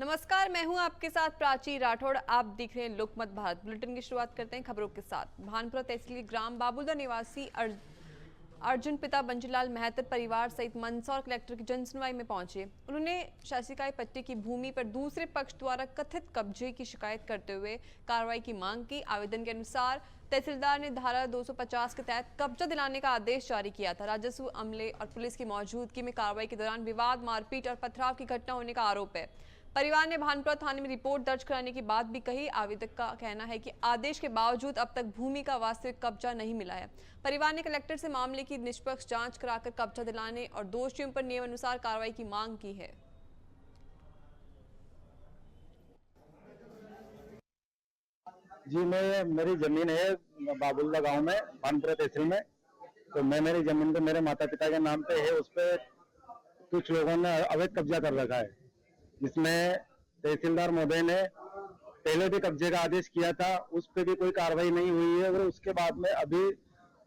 नमस्कार, मैं हूं आपके साथ प्राची राठौड़। आप देख रहे हैं लोकमत भारत। बुलेटिन की शुरुआत करते हैं खबरों के साथ। भानपुरा तहसील के ग्राम बाबुलदा निवासी अर्जुन पिता बंजीलाल महतर परिवार सहित मंदसौर कलेक्टर की जनसुनवाई में पहुंचे। उन्होंने शासिकाई पट्टी की भूमि पर दूसरे पक्ष द्वारा कथित कब्जे की शिकायत करते हुए कार्रवाई की मांग की। आवेदन के अनुसार तहसीलदार ने धारा 250 के तहत कब्जा दिलाने का आदेश जारी किया था। राजस्व अमले और पुलिस की मौजूदगी में कार्रवाई के दौरान विवाद, मारपीट और पथराव की घटना होने का आरोप है। परिवार ने भानपुरा थाने में रिपोर्ट दर्ज कराने की बात भी कही। आवेदक का कहना है कि आदेश के बावजूद अब तक भूमि का वास्तविक कब्जा नहीं मिला है। परिवार ने कलेक्टर से मामले की निष्पक्ष जांच कराकर कब्जा दिलाने और दोषियों पर नियमानुसार कार्रवाई की मांग की है। जी, मेरी जमीन है बाबुल्दा गांव में, भानपुरा तहसील में। तो मेरी जमीन पे मेरे माता पिता के नाम पे है। उस पे कुछ लोगों ने अवैध कब्जा कर रखा है, जिसमें तहसीलदार महोदय ने पहले भी कब्जे का आदेश किया था। उस पे भी कोई कार्रवाई नहीं हुई है। और उसके बाद में अभी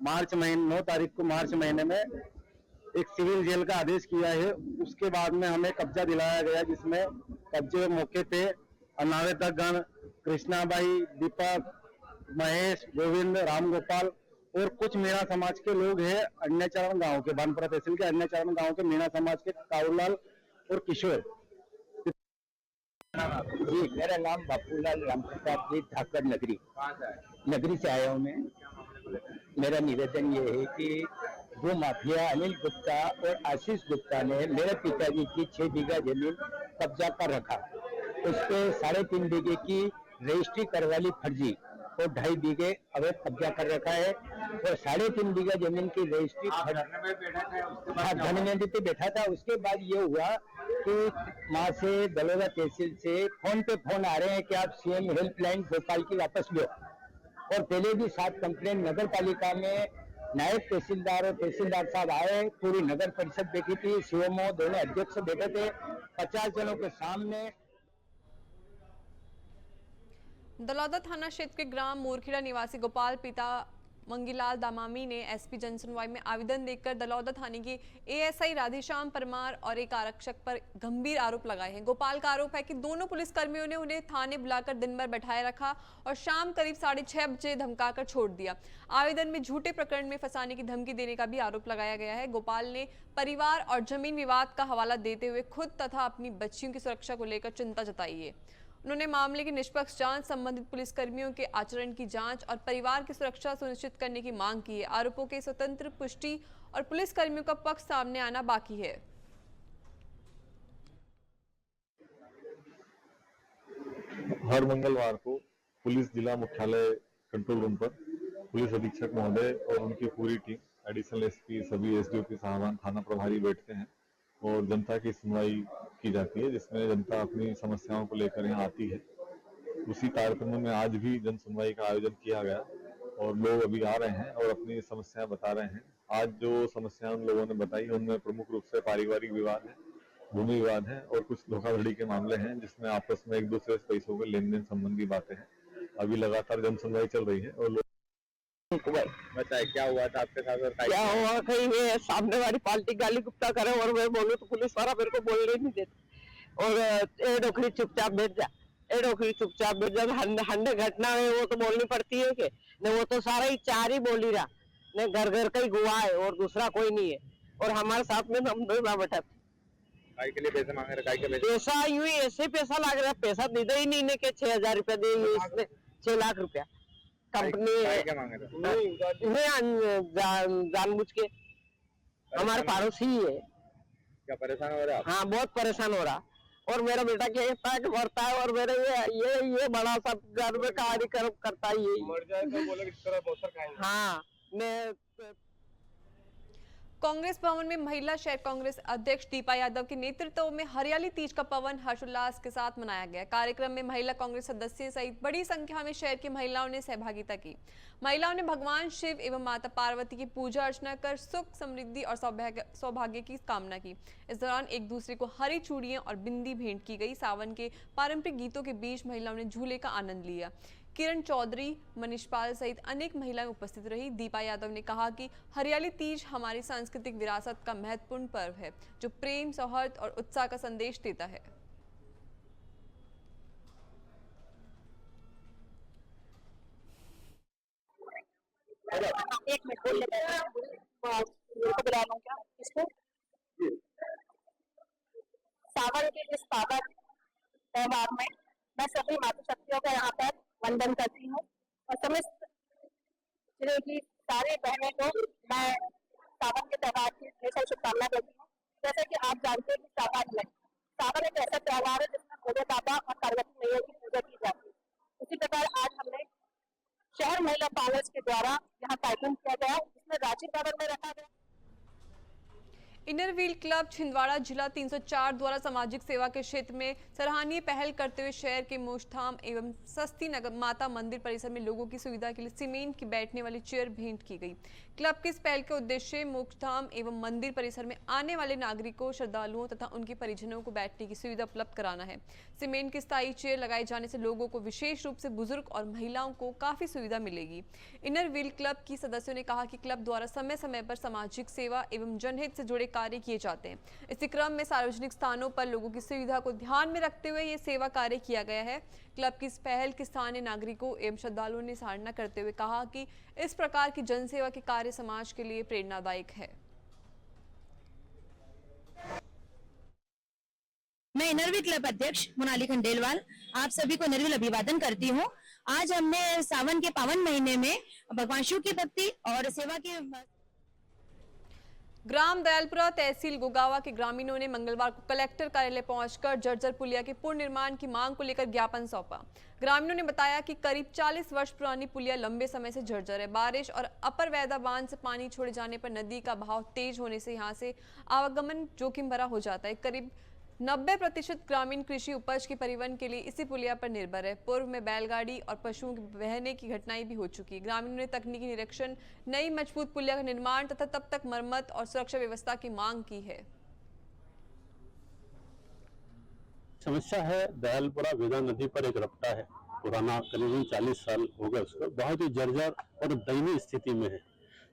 9 तारीख को मार्च महीने में एक सिविल जेल का आदेश किया है। उसके बाद में हमें कब्जा दिलाया गया, जिसमें कब्जे मौके पे अनावेदक गण कृष्णाबाई, दीपक, महेश, गोविंद, रामगोपाल और कुछ मीणा समाज के लोग हैं। अन्य चरण गांव के, भानपुरा तहसील के अन्य चरण गांव के मीणा समाज के काऊलाल और किशोर। जी, मेरा नाम बापूलाल रामप्रताप जी ठाकर नगरी से आया हूँ मैं। मेरा निवेदन ये है कि दो माफिया अनिल गुप्ता और आशीष गुप्ता ने मेरे पिताजी की 6 बीघा जमीन कब्जा कर रखा। उस पे 3.5 बीघे की रजिस्ट्री करवाली फर्जी और 2.5 बीघे अवैध कब्जा कर रखा है। और 3.5 बीघा जमीन की रजिस्ट्री धन में भी बैठा था। उसके बाद ये हुआ कि वहाँ से दलोदा तहसील से फोन पे फोन आ रहे हैं कि आप सीएम हेल्पलाइन भोपाल की वापस लो। और पहले भी 7 कंप्लेंट नगर पालिका में नायब तहसीलदार और तहसीलदार साहब आए, पूरी नगर परिषद बैठी थी, सीएमओ दोनों अध्यक्ष बैठे थे 50 जनों के सामने। दलौदा थाना क्षेत्र के ग्राम मोरखेड़ा निवासी गोपाल पिता मंगीलाल दामामी ने एसपी जनसुनवाई में आवेदन देकर दलौदा थाने की एएसआई राधेश्याम परमार और एक आरक्षक पर गंभीर आरोप लगाए हैं। गोपाल का आरोप है कि दोनों पुलिसकर्मियों ने उन्हें थाने बुलाकर दिन भर बैठाए रखा और शाम करीब 6:30 बजे धमकाकर छोड़ दिया। आवेदन में झूठे प्रकरण में फंसाने की धमकी देने का भी आरोप लगाया गया है। गोपाल ने परिवार और जमीन विवाद का हवाला देते हुए खुद तथा अपनी बच्चियों की सुरक्षा को लेकर चिंता जताई है। उन्होंने मामले की निष्पक्ष जांच, संबंधित पुलिसकर्मियों के आचरण की जांच और परिवार की सुरक्षा सुनिश्चित करने की मांग की है। आरोपों के स्वतंत्र पुष्टि और पुलिसकर्मियों का पक्ष सामने आना बाकी है। हर मंगलवार को पुलिस जिला मुख्यालय कंट्रोल रूम पर पुलिस अधीक्षक महोदय और उनकी पूरी टीम, एडिशनल एसपी, सभी एसडीओपी साहबान, थाना प्रभारी बैठते हैं और जनता की सुनवाई की जाती है, जिसमें जनता अपनी समस्याओं को लेकर यहाँ आती है। उसी कार्यक्रम में आज भी जन सुनवाई का आयोजन किया गया और लोग अभी आ रहे हैं और अपनी समस्याएं बता रहे हैं। आज जो समस्याएं उन लोगों ने बताई उनमें प्रमुख रूप से पारिवारिक विवाद है, भूमि विवाद है और कुछ धोखाधड़ी के मामले हैं, जिसमें आपस में एक दूसरे से पैसों के लेन देन संबंधी बातें हैं। अभी लगातार जन सुनवाई चल रही है और बताए क्या हुआ था आपके साथ और क्या हुआ? कहीं ये सामने वाली पार्टी गाली गुप्ता करे और मैं बोलूं तो पुलिस वाला मेरे को बोलने नहीं देता। और ए डोकरी चुपचाप बैठ जा, ए डोकरी चुपचाप बैठ जा। हंडे घटना है वो तो बोलनी पड़ती है कि नहीं? वो तो सारा ही 4 ही बोल ही रहा, नहीं घर घर का ही गुआ है और दूसरा कोई नहीं है। और हमारे साथ में हम 2 बैठा के लिए पैसे मांग रहे हैं, पैसा यूं ही ऐसे पैसा लग रहा है। पैसा दे ही नहीं के 6,000 रुपया दे, इसने 6 लाख रुपया कंपनी जानबूझ के। हमारे पड़ोसी ही है। क्या परेशान हो रहा है? हाँ, बहुत परेशान हो रहा। और मेरा बेटा कहता है कि मरता है और मेरे ये बड़ा सा घर में कार्यक्रम करता है, ये मर जाए तो बोले इस तरह बहुत खाएंगे। हाँ, मैं कांग्रेस भवन में महिला शहर कांग्रेस अध्यक्ष दीपा यादव के नेतृत्व में हरियाली तीज का पर्व हर्षोल्लास के साथ मनाया गया। कार्यक्रम में महिला कांग्रेस सदस्य सहित बड़ी संख्या में शहर की महिलाओं ने सहभागिता की। महिलाओं ने भगवान शिव एवं माता पार्वती की पूजा अर्चना कर सुख, समृद्धि और सौभाग्य की कामना की। इस दौरान एक दूसरे को हरी चूड़ियां और बिंदी भेंट की गई। सावन के पारंपरिक गीतों के बीच महिलाओं ने झूले का आनंद लिया। किरण चौधरी, मनीषपाल सहित अनेक महिलाएं उपस्थित रही। दीपा यादव ने कहा कि हरियाली तीज हमारी सांस्कृतिक विरासत का महत्वपूर्ण पर्व है, जो प्रेम, सौहार्द और उत्साह का संदेश देता है। एक मिनट बोल लेते हैं को बुला लूं क्या इसको। सावन के इस पावन त्योहार में मैं सभी मातृशक्तियों का यहाँ पर वंदन करती हूँ और समस्त जिले की सारी बहनों को मैं सावन के त्योहार की हमेशा शुभकामनाएं देती हूँ। जैसे कि आप जानते हैं कि सावन एक ऐसा त्योहार है जिसमें भोले बाबा और पार्वती मैया की पूजा की जाती है। उसी प्रकार आज हमने शहर महिला कांग्रेस के द्वारा यहाँ कार्यक्रम किया गया जिसमें राजीव भवन में रखा गया। इनर व्हील क्लब छिंदवाड़ा जिला 304 द्वारा सामाजिक सेवा के क्षेत्र में सराहनीय पहल करते हुए शहर के मोक्षधाम एवं सस्ती नगर माता मंदिर परिसर में लोगों की सुविधा के लिए सीमेंट की बैठने वाली चेयर भेंट की गई। क्लब की इस पहल के उद्देश्य मोक्षधाम एवं मंदिर परिसर में आने वाले नागरिकों, श्रद्धालुओं तथा उनके परिजनों को बैठने की सुविधा उपलब्ध कराना है। सीमेंट की स्थायी चेयर लगाए जाने से लोगों को, विशेष रूप से बुजुर्ग और महिलाओं को काफी सुविधा मिलेगी। इनर व्हील क्लब की सदस्यों ने कहा कि क्लब द्वारा समय समय पर सामाजिक सेवा एवं जनहित से जुड़े कार्य किए जाते हैं। इसी क्रम में सार्वजनिक स्थानों पर लोगों की सुविधा को ध्यान में रखते हुए ये सेवा कार्य किया गया है। क्लब की इस पहल की स्थानीय नागरिकों एवं श्रद्धालुओं ने सराहना करते हुए कहा कि इस प्रकार की जनसेवा के कार्य समाज के लिए प्रेरणादायक है। मैं इनरव्हील क्लब अध्यक्ष मोनाली खंडेलवाल आप सभी को इनरव्हील अभिवादन करती हूँ। आज हमने सावन के पावन महीने में भगवान शिव की भक्ति और सेवा के ग्राम दयालपुरा तहसील गोगावा के ग्रामीणों ने मंगलवार को कलेक्टर कार्यालय पहुंचकर जर्जर पुलिया के पुनर्निर्माण की मांग को लेकर ज्ञापन सौंपा। ग्रामीणों ने बताया कि करीब 40 वर्ष पुरानी पुलिया लंबे समय से जर्जर है। बारिश और अपर वैदा बांध से पानी छोड़े जाने पर नदी का बहाव तेज होने से यहां से आवागमन जोखिम भरा हो जाता है। करीब 90% ग्रामीण कृषि उपज के परिवहन के लिए इसी पुलिया पर निर्भर है। पूर्व में बैलगाड़ी और पशुओं के बहने की घटनाएं भी हो चुकी है। ग्रामीणों ने तकनीकी निरीक्षण, नई मजबूत पुलिया का निर्माण तथा तब तक मरम्मत और सुरक्षा व्यवस्था की मांग की है। समस्या है दयालपुरा वेदा नदी पर एक रपटा है, पुराना करीबन 40 साल हो गए उसको, बहुत ही जर्जर और दयनीय स्थिति में है।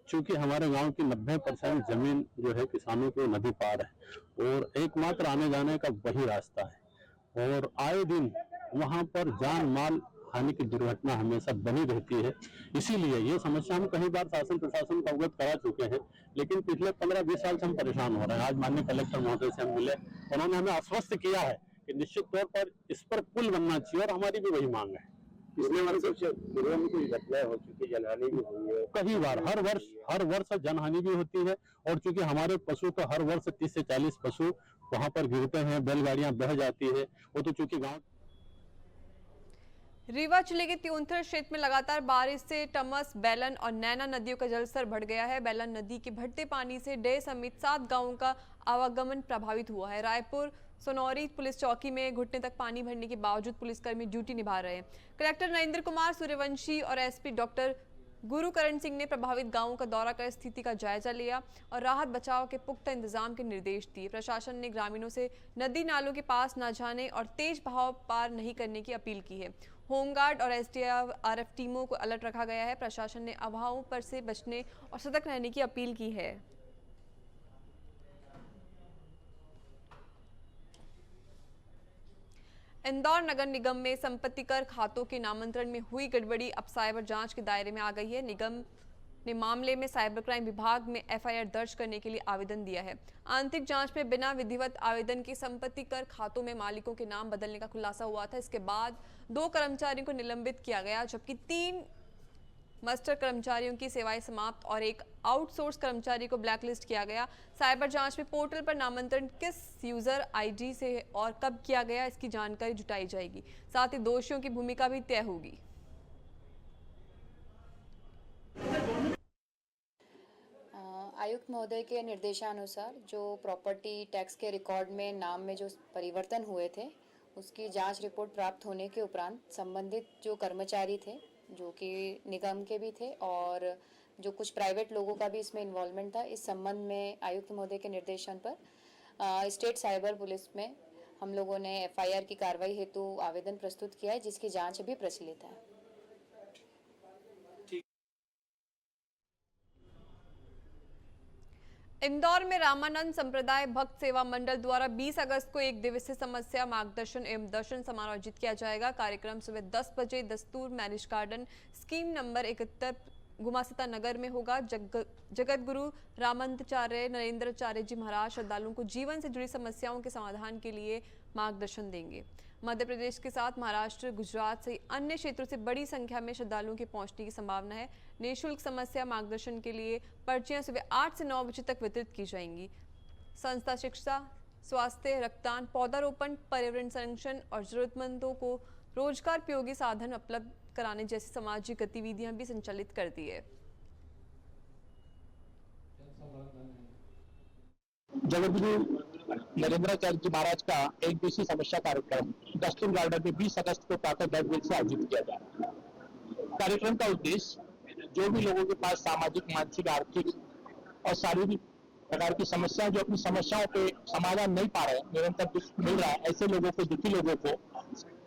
चूंकि हमारे गांव की 90% जमीन जो है किसानों की नदी पार है और एकमात्र आने जाने का वही रास्ता है और आए दिन वहां पर जान माल हानि की दुर्घटना हमेशा बनी रहती है। इसीलिए ये समस्या हम कई बार शासन प्रशासन को अवगत करा चुके हैं, लेकिन पिछले 15-20 साल से हम परेशान हो रहे हैं। आज माननीय कलेक्टर महोदय से हम मिले, उन्होंने हमें आश्वस्त किया है कि निश्चित तौर पर इस पर पुल बनना चाहिए और हमारी भी वही मांग है। पिछले वर्ष पूर्व में कोई घटनाएं हो चुकी, जनहानि भी हुई है कई बार, हर वर्ष जनहानि भी होती है और चूंकि हमारे पशु तो हर वर्ष 30 से 40 पशु वहां पर गिरते हैं, बैलगाड़ियां बह जाती है। वो तो चूंकि गांव रीवा जिले के त्योंथर क्षेत्र में लगातार बारिश से टमस, बैलन और नैना नदियों का जलस्तर बढ़ गया है। बैलन नदी के बढ़ते पानी से डे समेत 7 गांवों का आवागमन प्रभावित हुआ है। रायपुर सोनौरी पुलिस चौकी में घुटने तक पानी भरने के बावजूद पुलिसकर्मी ड्यूटी निभा रहे हैं। कलेक्टर नरेंद्र कुमार सूर्यवंशी और एसपी डॉक्टर गुरुकरण सिंह ने प्रभावित गांवों का दौरा कर स्थिति का जायजा लिया और राहत बचाव के पुख्ता इंतजाम के निर्देश दिए। प्रशासन ने ग्रामीणों से नदी नालों के पास न जाने और तेज बहाव पार नहीं करने की अपील की है। होमगार्ड और एसडीआरएफ टीमों को अलर्ट रखा गया है। प्रशासन ने अफवाहों पर से बचने और सतर्क रहने की अपील की है। इंदौर नगर निगम में संपत्ति कर खातों के नामांतरण में हुई गड़बड़ी अब साइबर जांच के दायरे में आ गई है। निगम ने मामले में साइबर क्राइम विभाग में एफआईआर दर्ज करने के लिए आवेदन दिया है। आंतरिक जांच में बिना विधिवत आवेदन के संपत्ति कर खातों में मालिकों के नाम बदलने का खुलासा हुआ था। इसके बाद 2 कर्मचारियों को निलंबित किया गया, जबकि 3 मास्टर कर्मचारियों की सेवाएं समाप्त और एक आउटसोर्स कर्मचारी को ब्लैकलिस्ट किया गया। साइबर जांच में पोर्टल पर नामांतरण किस यूजर आईडी से और कब किया गया, इसकी जानकारी जुटाई जाएगी। साथ ही दोषियों की भूमिका भी तय होगी। आयुक्त महोदय के निर्देशानुसार जो प्रॉपर्टी टैक्स के रिकॉर्ड में नाम में जो परिवर्तन हुए थे, उसकी जांच रिपोर्ट प्राप्त होने के उपरांत संबंधित जो कर्मचारी थे, जो कि निगम के भी थे और जो कुछ प्राइवेट लोगों का भी इसमें इन्वॉल्वमेंट था, इस संबंध में आयुक्त महोदय के निर्देशन पर स्टेट साइबर पुलिस में हम लोगों ने एफआईआर की कार्रवाई हेतु आवेदन प्रस्तुत किया है, जिसकी जांच अभी प्रचलित है। इंदौर में रामानंद संप्रदाय भक्त सेवा मंडल द्वारा 20 अगस्त को 1 दिवसीय समस्या मार्गदर्शन एवं दर्शन समारोह आयोजित किया जाएगा। कार्यक्रम सुबह 10 बजे दस्तूर मैरिज गार्डन स्कीम नंबर 71 गुमास्ता नगर में होगा। जगत गुरु रामंताचार्य नरेंद्राचार्य जी महाराज श्रद्धालुओं को जीवन से जुड़ी समस्याओं के समाधान के लिए मार्गदर्शन देंगे। मध्य प्रदेश के साथ महाराष्ट्र, गुजरात सहित अन्य क्षेत्रों से बड़ी संख्या में श्रद्धालुओं के पहुंचने की संभावना है। निःशुल्क समस्या मार्गदर्शन के लिए पर्चियां सुबह 8 से 9 बजे तक वितरित की जाएंगी। संस्था शिक्षा, स्वास्थ्य, रक्तदान, पौधारोपण, पर्यावरण संरक्षण और जरूरतमंदों को रोजगार उपयोगी साधन उपलब्ध कराने जैसी सामाजिक गतिविधियां भी संचालित करती है। जगतगुरु नरेंद्राचार्य जी महाराज का एक दिवसीय समस्या कार्यक्रम डस्टिन गार्डन में 20 अगस्त को प्रातः 10 बजे से आयोजित किया जा रहा है। कार्यक्रम का उद्देश्य जो भी लोगों के पास सामाजिक, मानसिक, आर्थिक और शारीरिक प्रकार की समस्याएं, जो अपनी समस्याओं पे समाधान नहीं पा रहे, निरंतर दुख मिल रहा है, ऐसे लोगों को, दुखी लोगों को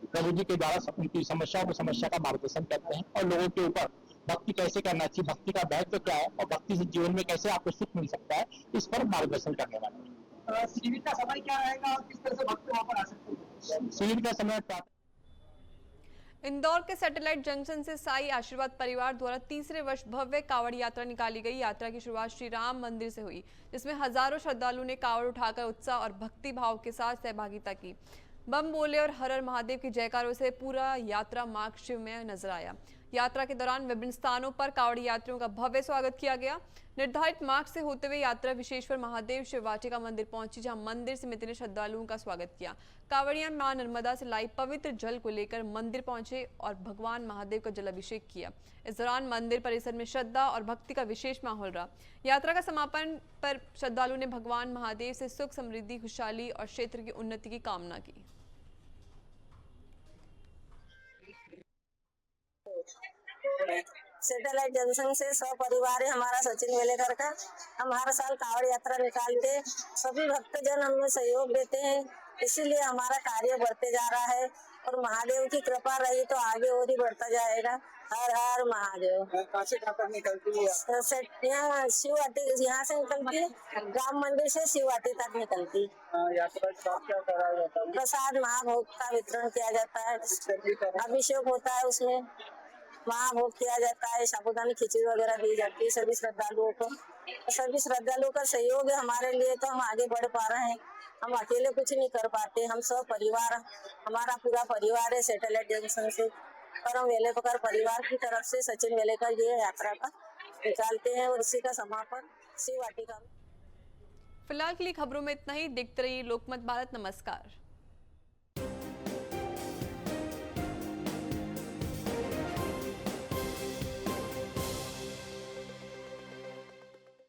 प्रभु जी के द्वारा उनकी समस्या का मार्गदर्शन करते हैं और लोगों के ऊपर भक्ति कैसे करना चाहिए, भक्ति का महत्व क्या है और भक्ति से जीवन में कैसे आपको सुख मिल सकता है, इस पर मार्गदर्शन करने वाले हैं। शिविर का समय क्या रहेगा और किस तरह से भक्त वहां पर आ सकते हैं? शिविर का समय इंदौर के सैटेलाइट जंक्शन से साई आशीर्वाद परिवार द्वारा तीसरे वर्ष भव्य कावड़ यात्रा निकाली गई। यात्रा की शुरुआत श्री राम मंदिर से हुई, जिसमें हजारों श्रद्धालुओं ने कावड़ उठाकर उत्साह और भक्ति भाव के साथ सहभागिता की। बम बोले और हर हर महादेव की जयकारों से पूरा यात्रा मार्ग शिव में नजर आया। यात्रा के दौरान विभिन्न स्थानों पर कावड़ी यात्रियों का भव्य स्वागत किया गया। निर्धारित मार्ग से होते हुए यात्रा विश्वेश्वर महादेव शिव वाटिका मंदिर पहुंची, जहां मंदिर समिति ने श्रद्धालुओं का स्वागत किया। कावड़ियां मां नर्मदा से लाई पवित्र जल को लेकर मंदिर पहुंचे और भगवान महादेव का जलाभिषेक किया। इस दौरान मंदिर परिसर में श्रद्धा और भक्ति का विशेष माहौल रहा। यात्रा का समापन पर श्रद्धालुओं ने भगवान महादेव से सुख, समृद्धि, खुशहाली और क्षेत्र की उन्नति की कामना की। सैटेलाइट जंक्शन से सपरिवार हमारा सचिन वेलेकर का हम हर साल कावड़ यात्रा निकालते, सभी भक्तजन हमें सहयोग देते हैं, इसीलिए हमारा कार्य बढ़ते जा रहा है और महादेव की कृपा रही तो आगे और ही बढ़ता जाएगा। हर हर महादेव। निकलती है यहाँ शिववाटी, यहाँ से निकलती है, राम मंदिर से शिववाटी तक निकलती। प्रसाद महाभोग का वितरण किया जाता है, अभिषेक होता है, उसमें महाभोग किया जाता है, साबूदानी खिचड़ी वगैरह दी जाती है सभी श्रद्धालुओं को। सभी श्रद्धालुओं का सहयोग है हमारे लिए, तो हम आगे बढ़ पा रहे हैं। हम अकेले कुछ नहीं कर पाते, हम सब परिवार, हमारा पूरा परिवार है सैटेलाइट जंक्शन से। परम वेलेकर परिवार की तरफ से सचिन वेलेकर ये यात्रा का निकालते हैं और इसी का समापन शिव वाटिका। फिलहाल के लिए खबरों में इतना ही। देखते रहिए लोकमत भारत। नमस्कार।